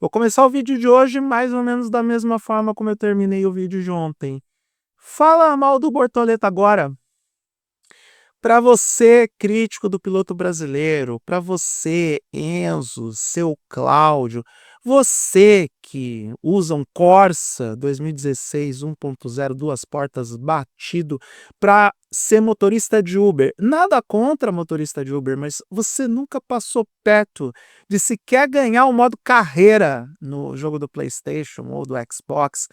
Vou começar o vídeo de hoje mais ou menos da mesma forma como eu terminei o vídeo de ontem. Fala mal do Bortoleto agora. Para você, crítico do piloto brasileiro, para você, Enzo, seu Cláudio, você que usa um Corsa 2016 1.0 duas portas batido para ser motorista de Uber. Nada contra motorista de Uber, mas você nunca passou perto de sequer ganhar o modo carreira no jogo do PlayStation ou do Xbox.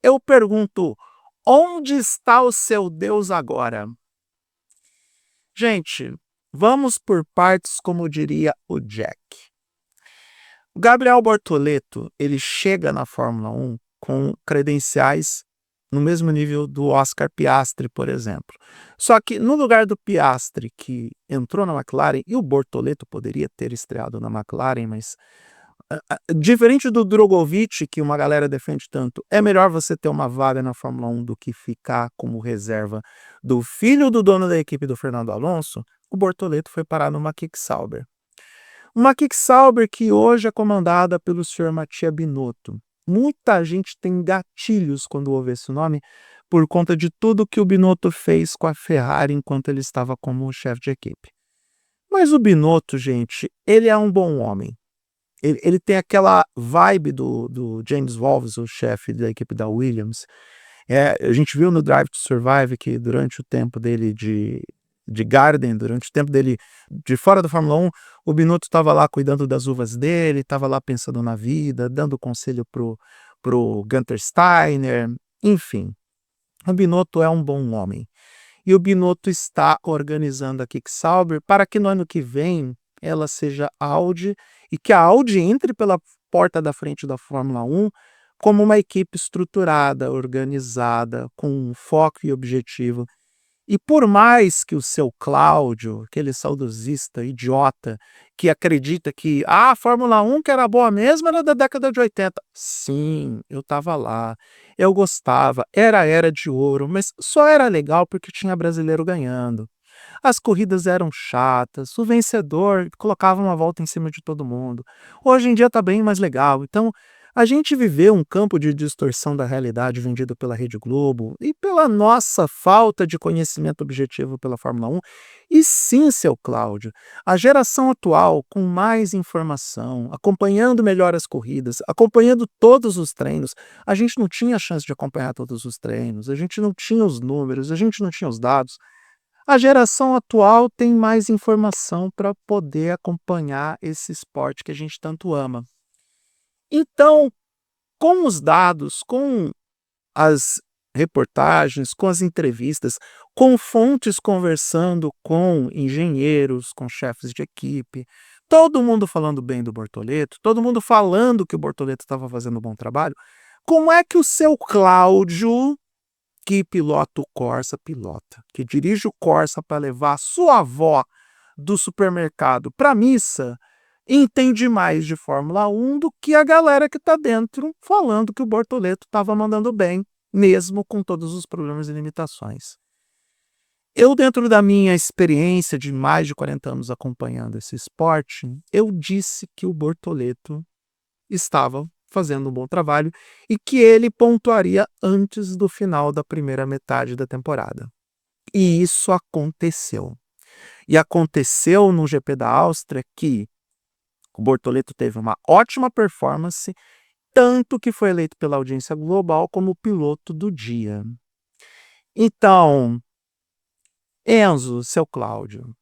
Eu pergunto, onde está o seu Deus agora? Gente, vamos por partes, como diria o Jack. O Gabriel Bortoleto, ele chega na Fórmula 1 com credenciais no mesmo nível do Oscar Piastri, por exemplo. Só que no lugar do Piastri, que entrou na McLaren, e o Bortoleto poderia ter estreado na McLaren, mas diferente do Drogovic, que uma galera defende tanto, é melhor você ter uma vaga na Fórmula 1 do que ficar como reserva do filho do dono da equipe do Fernando Alonso. O Bortoleto foi parar numa Kick Sauber. Uma Kick Sauber que hoje é comandada pelo senhor Mattia Binotto. Muita gente tem gatilhos quando ouve esse nome por conta de tudo que o Binotto fez com a Ferrari enquanto ele estava como chefe de equipe. Mas o Binotto, gente, ele é um bom homem. Ele tem aquela vibe do James Wolves, o chefe da equipe da Williams. A gente viu no Drive to Survive que durante o tempo dele de Garden, durante o tempo dele de fora da Fórmula 1, o Binotto estava lá cuidando das uvas dele, estava lá pensando na vida, dando conselho pro Gunther Steiner, enfim. O Binotto é um bom homem. E o Binotto está organizando a Kick Sauber para que no ano que vem ela seja Audi e que a Audi entre pela porta da frente da Fórmula 1 como uma equipe estruturada, organizada, com um foco e objetivo. E por mais que o seu Cláudio, aquele saudosista idiota, que acredita que a Fórmula 1 que era boa mesmo era da década de 80. Sim, eu estava lá, eu gostava, era a era de ouro, mas só era legal porque tinha brasileiro ganhando. As corridas eram chatas, o vencedor colocava uma volta em cima de todo mundo. Hoje em dia está bem mais legal. Então, a gente viveu um campo de distorção da realidade vendido pela Rede Globo e pela nossa falta de conhecimento objetivo pela Fórmula 1. E sim, seu Cláudio, a geração atual, com mais informação, acompanhando melhor as corridas, acompanhando todos os treinos, a gente não tinha chance de acompanhar todos os treinos, a gente não tinha os números, a gente não tinha os dados. A geração atual tem mais informação para poder acompanhar esse esporte que a gente tanto ama. Então, com os dados, com as reportagens, com as entrevistas, com fontes conversando com engenheiros, com chefes de equipe, todo mundo falando bem do Bortoleto, todo mundo falando que o Bortoleto estava fazendo um bom trabalho, como é que o seu Cláudio, que pilota o Corsa, que dirige o Corsa para levar a sua avó do supermercado para missa, entende mais de Fórmula 1 do que a galera que está dentro falando que o Bortoleto estava mandando bem, mesmo com todos os problemas e limitações. Eu, dentro da minha experiência de mais de 40 anos acompanhando esse esporte, eu disse que o Bortoleto estava fazendo um bom trabalho e que ele pontuaria antes do final da primeira metade da temporada. E isso aconteceu. E aconteceu no GP da Áustria que o Bortoleto teve uma ótima performance, tanto que foi eleito pela audiência global como o piloto do dia. Então, Enzo, seu Cláudio,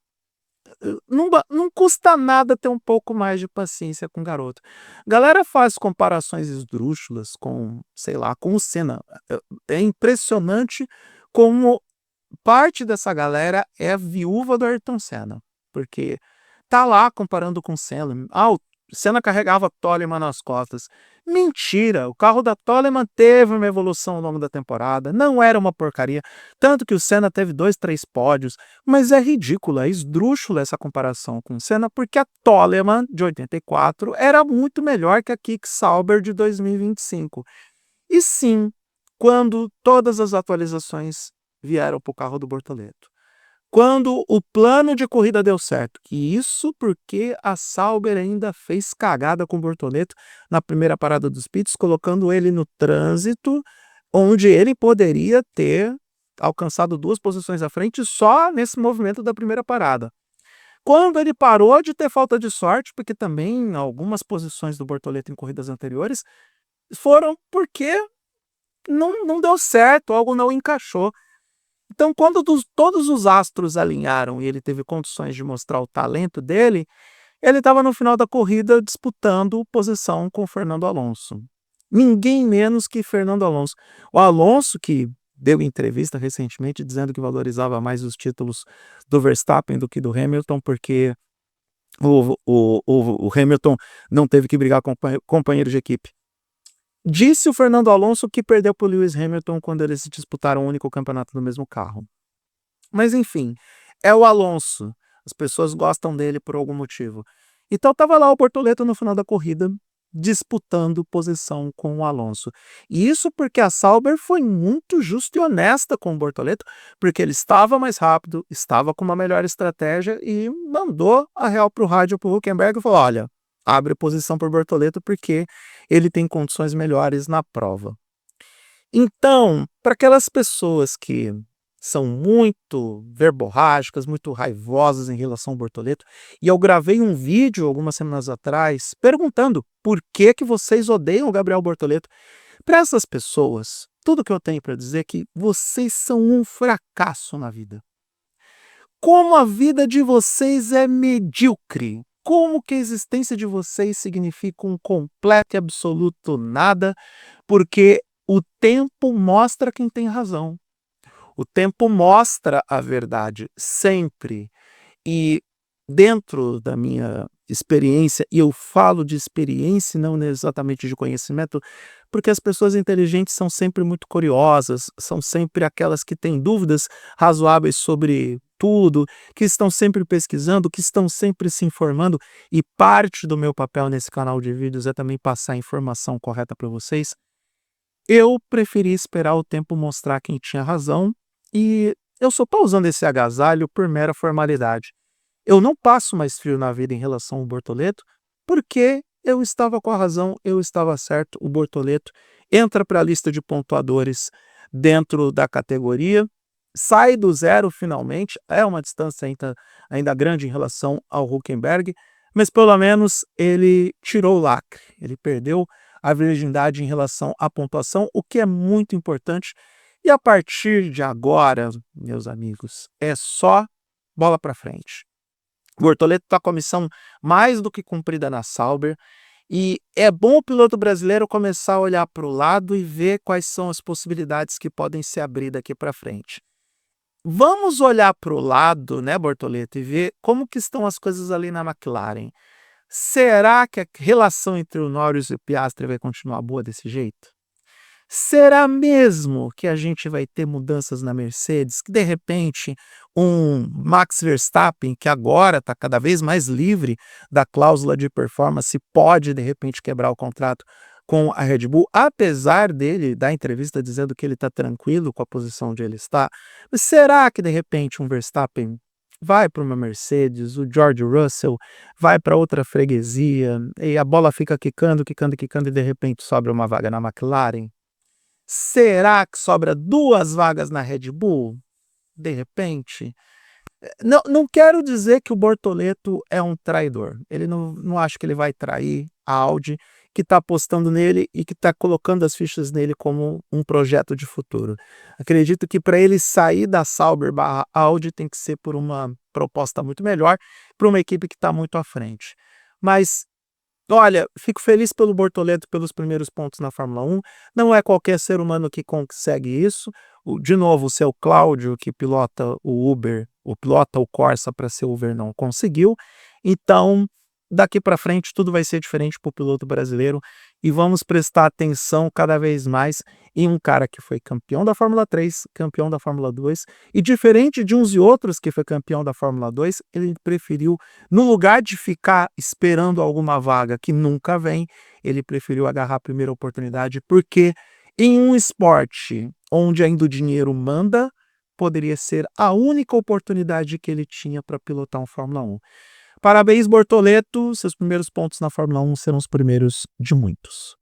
não custa nada ter um pouco mais de paciência com o garoto. Galera faz comparações esdrúxulas com, sei lá, com o Senna. É impressionante como parte dessa galera é viúva do Ayrton Senna, porque tá lá comparando com o Senna. O Senna carregava Toleman nas costas. Mentira! O carro da Toleman teve uma evolução ao longo da temporada. Não era uma porcaria. Tanto que o Senna teve 2, 3 pódios. Mas é ridícula, é esdrúxula essa comparação com o Senna, porque a Toleman de 84 era muito melhor que a Kick Sauber de 2025. E sim, quando todas as atualizações vieram para o carro do Bortoleto, quando o plano de corrida deu certo. E isso porque a Sauber ainda fez cagada com o Bortoleto na primeira parada dos pits, colocando ele no trânsito, onde ele poderia ter alcançado 2 posições à frente só nesse movimento da primeira parada. Quando ele parou de ter falta de sorte, porque também algumas posições do Bortoleto em corridas anteriores foram porque não deu certo, algo não encaixou. Então, quando todos os astros alinharam e ele teve condições de mostrar o talento dele, ele estava no final da corrida disputando posição com o Fernando Alonso. Ninguém menos que Fernando Alonso. O Alonso, que deu entrevista recentemente dizendo que valorizava mais os títulos do Verstappen do que do Hamilton, porque o Hamilton não teve que brigar com companheiro de equipe. Disse o Fernando Alonso que perdeu para o Lewis Hamilton quando eles disputaram o único campeonato do mesmo carro. Mas enfim, é o Alonso. As pessoas gostam dele por algum motivo. Então estava lá o Bortoleto no final da corrida disputando posição com o Alonso. E isso porque a Sauber foi muito justa e honesta com o Bortoleto, porque ele estava mais rápido, estava com uma melhor estratégia e mandou a real para o rádio para o Hülkenberg e falou: olha, abre posição para o Bortoleto porque ele tem condições melhores na prova. Então, para aquelas pessoas que são muito verborrágicas, muito raivosas em relação ao Bortoleto, e eu gravei um vídeo algumas semanas atrás perguntando por que vocês odeiam o Gabriel Bortoleto. Para essas pessoas, tudo que eu tenho para dizer é que vocês são um fracasso na vida. Como a vida de vocês é medíocre. Como que a existência de vocês significa um completo e absoluto nada, porque o tempo mostra quem tem razão. O tempo mostra a verdade, sempre. E dentro da minha experiência, e eu falo de experiência, não exatamente de conhecimento, porque as pessoas inteligentes são sempre muito curiosas, são sempre aquelas que têm dúvidas razoáveis sobre tudo, que estão sempre pesquisando, que estão sempre se informando, e parte do meu papel nesse canal de vídeos é também passar a informação correta para vocês. Eu preferi esperar o tempo mostrar quem tinha razão, e eu só estou usando esse agasalho por mera formalidade. Eu não passo mais frio na vida em relação ao Bortoleto, porque eu estava com a razão, eu estava certo, o Bortoleto entra para a lista de pontuadores dentro da categoria, sai do zero finalmente, é uma distância ainda grande em relação ao Hülkenberg, mas pelo menos ele tirou o lacre, ele perdeu a virgindade em relação à pontuação, o que é muito importante. E a partir de agora, meus amigos, é só bola para frente. O Bortoleto está com a missão mais do que cumprida na Sauber, e é bom o piloto brasileiro começar a olhar para o lado e ver quais são as possibilidades que podem se abrir daqui para frente. Vamos olhar para o lado, né, Bortoleto, e ver como que estão as coisas ali na McLaren. Será que a relação entre o Norris e o Piastri vai continuar boa desse jeito? Será mesmo que a gente vai ter mudanças na Mercedes? Que de repente um Max Verstappen, que agora está cada vez mais livre da cláusula de performance, pode de repente quebrar o contrato com a Red Bull, apesar dele dar entrevista dizendo que ele está tranquilo com a posição onde ele está? Mas será que de repente um Verstappen vai para uma Mercedes, o George Russell vai para outra freguesia e a bola fica quicando, quicando, quicando e de repente sobra uma vaga na McLaren? Será que sobra 2 vagas na Red Bull? De repente? Não quero dizer que o Bortoleto é um traidor. Ele não acho que ele vai trair a Audi, que está apostando nele e que está colocando as fichas nele como um projeto de futuro. Acredito que para ele sair da Sauber / Audi tem que ser por uma proposta muito melhor, para uma equipe que está muito à frente. Mas olha, fico feliz pelo Bortoleto pelos primeiros pontos na Fórmula 1. Não é qualquer ser humano que consegue isso. De novo, o seu Cláudio, que pilota o Uber, pilota o Corsa para ser Uber, não conseguiu. Então, daqui para frente, tudo vai ser diferente para o piloto brasileiro. E vamos prestar atenção cada vez mais em um cara que foi campeão da Fórmula 3, campeão da Fórmula 2. E diferente de uns e outros que foi campeão da Fórmula 2, ele preferiu, no lugar de ficar esperando alguma vaga que nunca vem, ele preferiu agarrar a primeira oportunidade, porque em um esporte onde ainda o dinheiro manda, poderia ser a única oportunidade que ele tinha para pilotar um Fórmula 1. Parabéns, Bortoleto, seus primeiros pontos na Fórmula 1 serão os primeiros de muitos.